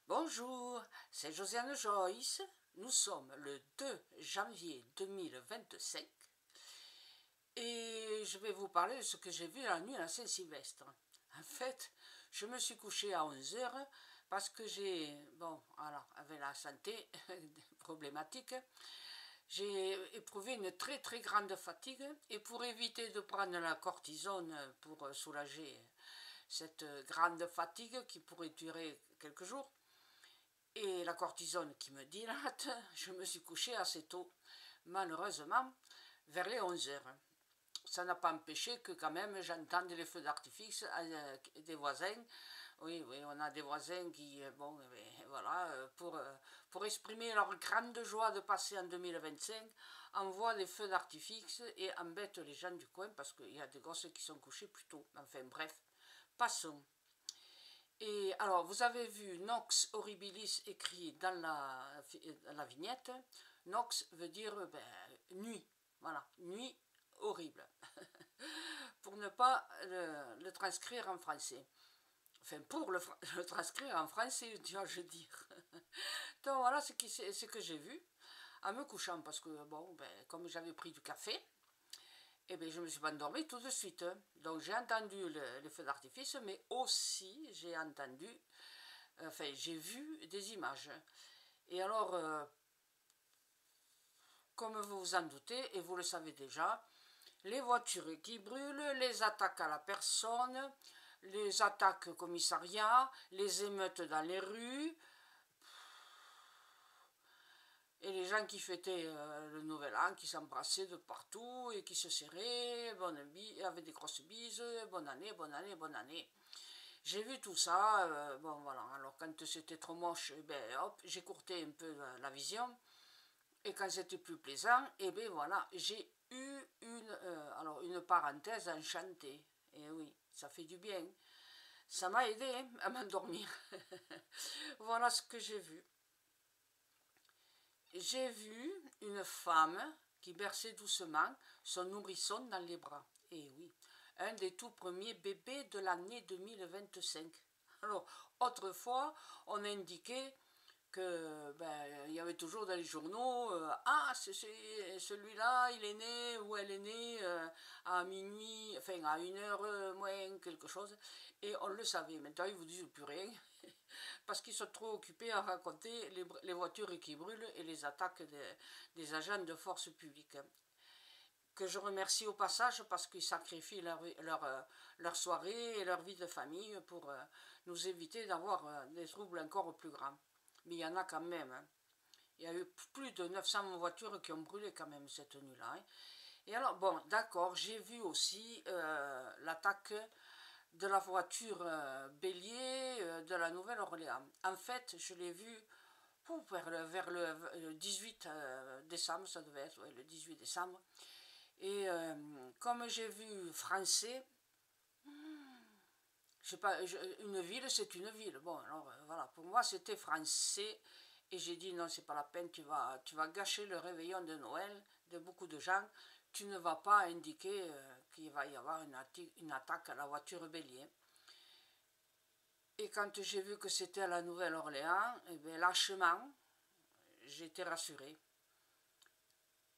Bonjour, c'est Josiane Joyce. Nous sommes le 2 janvier 2025 et je vais vous parler de ce que j'ai vu la nuit à Saint-Sylvestre. En fait, je me suis couchée à 11 h parce que avec la santé problématique, j'ai éprouvé une très grande fatigue et pour éviter de prendre la cortisone pour soulager cette grande fatigue qui pourrait durer quelques jours, et la cortisone qui me dilate, je me suis couchée assez tôt, malheureusement, vers les 11 h. Ça n'a pas empêché que quand même j'entende les feux d'artifice des voisins. Oui, on a des voisins qui, pour exprimer leur grande joie de passer en 2025, envoient des feux d'artifice et embêtent les gens du coin parce qu'il y a des gosses qui sont couchés plus tôt. Enfin bref, passons. Et alors, vous avez vu Nox Horribilis écrit dans la vignette. Nox veut dire nuit. Voilà, nuit horrible. Pour ne pas le transcrire en français. Enfin, pour le transcrire en français, je veux dire. Donc voilà ce que j'ai vu en me couchant, parce que, comme j'avais pris du café, eh bien, je ne me suis pas endormie tout de suite. Donc j'ai entendu les feux d'artifice, mais aussi j'ai vu des images. Et alors, comme vous vous en doutez, et vous le savez déjà, les voitures qui brûlent, les attaques à la personne, les attaques au commissariat, les émeutes dans les rues, et les gens qui fêtaient le nouvel an, qui s'embrassaient de partout et qui se serraient, avec des grosses bises, bonne année, bonne année, bonne année. J'ai vu tout ça, alors quand c'était trop moche, j'écourtais un peu la vision, et quand c'était plus plaisant, j'ai eu une parenthèse enchantée, et oui, ça fait du bien, ça m'a aidé à m'endormir. Voilà ce que j'ai vu. J'ai vu une femme qui berçait doucement son nourrisson dans les bras. Et oui, un des tout premiers bébés de l'année 2025. Alors, autrefois, on indiquait que il y avait toujours dans les journaux celui-là il est né ou elle est née à minuit, enfin à 1 h moins quelque chose, et on le savait. Maintenant ils vous disent plus rien parce qu'ils sont trop occupés à raconter les voitures qui brûlent et les attaques des agents de force publique, que je remercie au passage parce qu'ils sacrifient leur soirée et leur vie de famille pour nous éviter d'avoir des troubles encore plus grands. Mais il y en a quand même. Hein. Il y a eu plus de 900 voitures qui ont brûlé quand même cette nuit-là. Hein. Et alors, bon, d'accord, j'ai vu aussi l'attaque de la voiture bélier de la Nouvelle-Orléans. En fait, je l'ai vu vers le 18 décembre, ça devait être le 18 décembre. Et comme j'ai vu français, je sais pas, une ville c'est une ville. Bon, alors voilà, pour moi c'était français. Et j'ai dit non, c'est pas la peine, tu vas gâcher le réveillon de Noël de beaucoup de gens. Tu ne vas pas indiquer qu'il va y avoir une attaque à la voiture bélier. Et quand j'ai vu que c'était à la Nouvelle-Orléans, eh bien, lâchement, j'étais rassurée.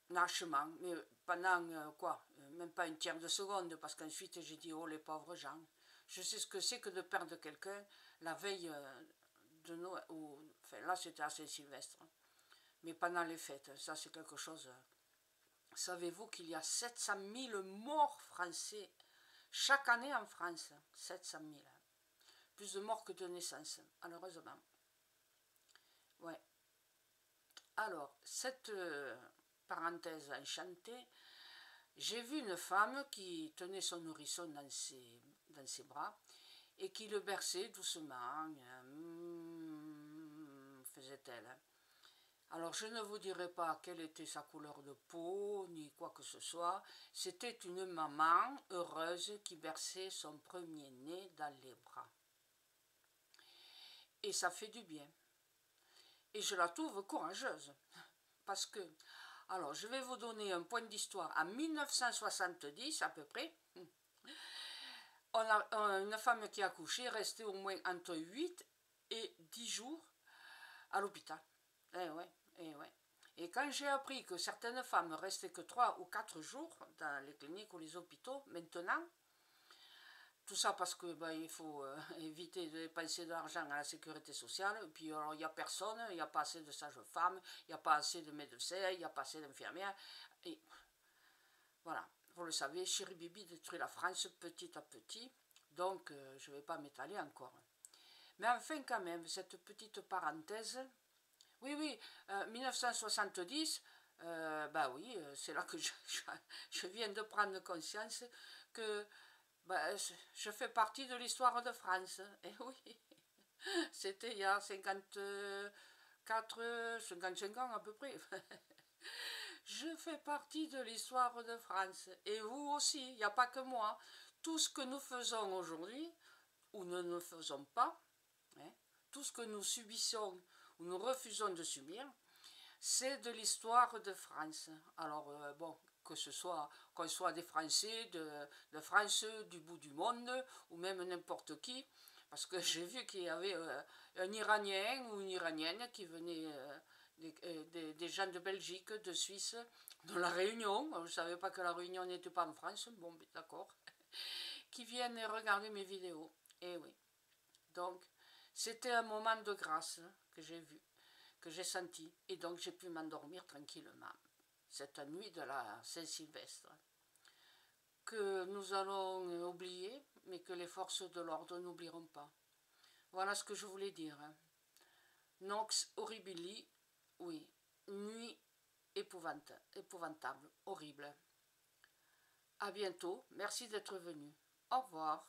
Lâchement, mais pendant même pas 1/3 de seconde, parce qu'ensuite j'ai dit oh les pauvres gens. Je sais ce que c'est que de perdre quelqu'un la veille de Noël, enfin là c'était à Saint-Sylvestre, mais pendant les fêtes, ça c'est quelque chose. Savez-vous qu'il y a 700 000 morts français chaque année en France? 700 000. Plus de morts que de naissances, malheureusement. Ouais. Alors, cette parenthèse enchantée, j'ai vu une femme qui tenait son nourrisson dans ses bras et qui le berçait doucement, faisait-elle. Alors je ne vous dirai pas quelle était sa couleur de peau, ni quoi que ce soit. C'était une maman heureuse qui berçait son premier-né dans les bras. Et ça fait du bien. Et je la trouve courageuse. Parce que, alors je vais vous donner un point d'histoire. En 1970 à peu près, on a une femme qui a accouché, restée au moins entre 8 et 10 jours à l'hôpital. Eh ouais, eh ouais. Et quand j'ai appris que certaines femmes restaient que 3 ou 4 jours dans les cliniques ou les hôpitaux, maintenant, tout ça parce que ben, il faut éviter de dépenser de l'argent à la sécurité sociale, et puis alors il n'y a personne, il n'y a pas assez de sages-femmes, il n'y a pas assez de médecins, il n'y a pas assez d'infirmières, et voilà, vous le savez, Chéribibi détruit la France petit à petit, donc je ne vais pas m'étaler encore. Mais enfin quand même, cette petite parenthèse, oui, oui, 1970, bah oui, c'est là que je viens de prendre conscience que bah, je fais partie de l'histoire de France. Et oui, c'était il y a 54, 55 ans à peu près. Je fais partie de l'histoire de France. Et vous aussi, il n'y a pas que moi. Tout ce que nous faisons aujourd'hui, ou ne nous faisons pas, hein, tout ce que nous subissons ou nous refusons de subir, c'est de l'histoire de France. Alors, bon, que ce soit, qu'on soit des Français de France, du bout du monde, ou même n'importe qui, parce que j'ai vu qu'il y avait un Iranien ou une Iranienne qui venait, des gens de Belgique, de Suisse, de la Réunion, je ne savais pas que la Réunion n'était pas en France, bon, d'accord, qui viennent regarder mes vidéos. Et oui, donc, c'était un moment de grâce que j'ai vu, que j'ai senti, et donc j'ai pu m'endormir tranquillement cette nuit de la Saint-Sylvestre, que nous allons oublier, mais que les forces de l'ordre n'oublieront pas. Voilà ce que je voulais dire. Nox horribili, oui, nuit épouvantable, horrible. À bientôt, merci d'être venu. Au revoir.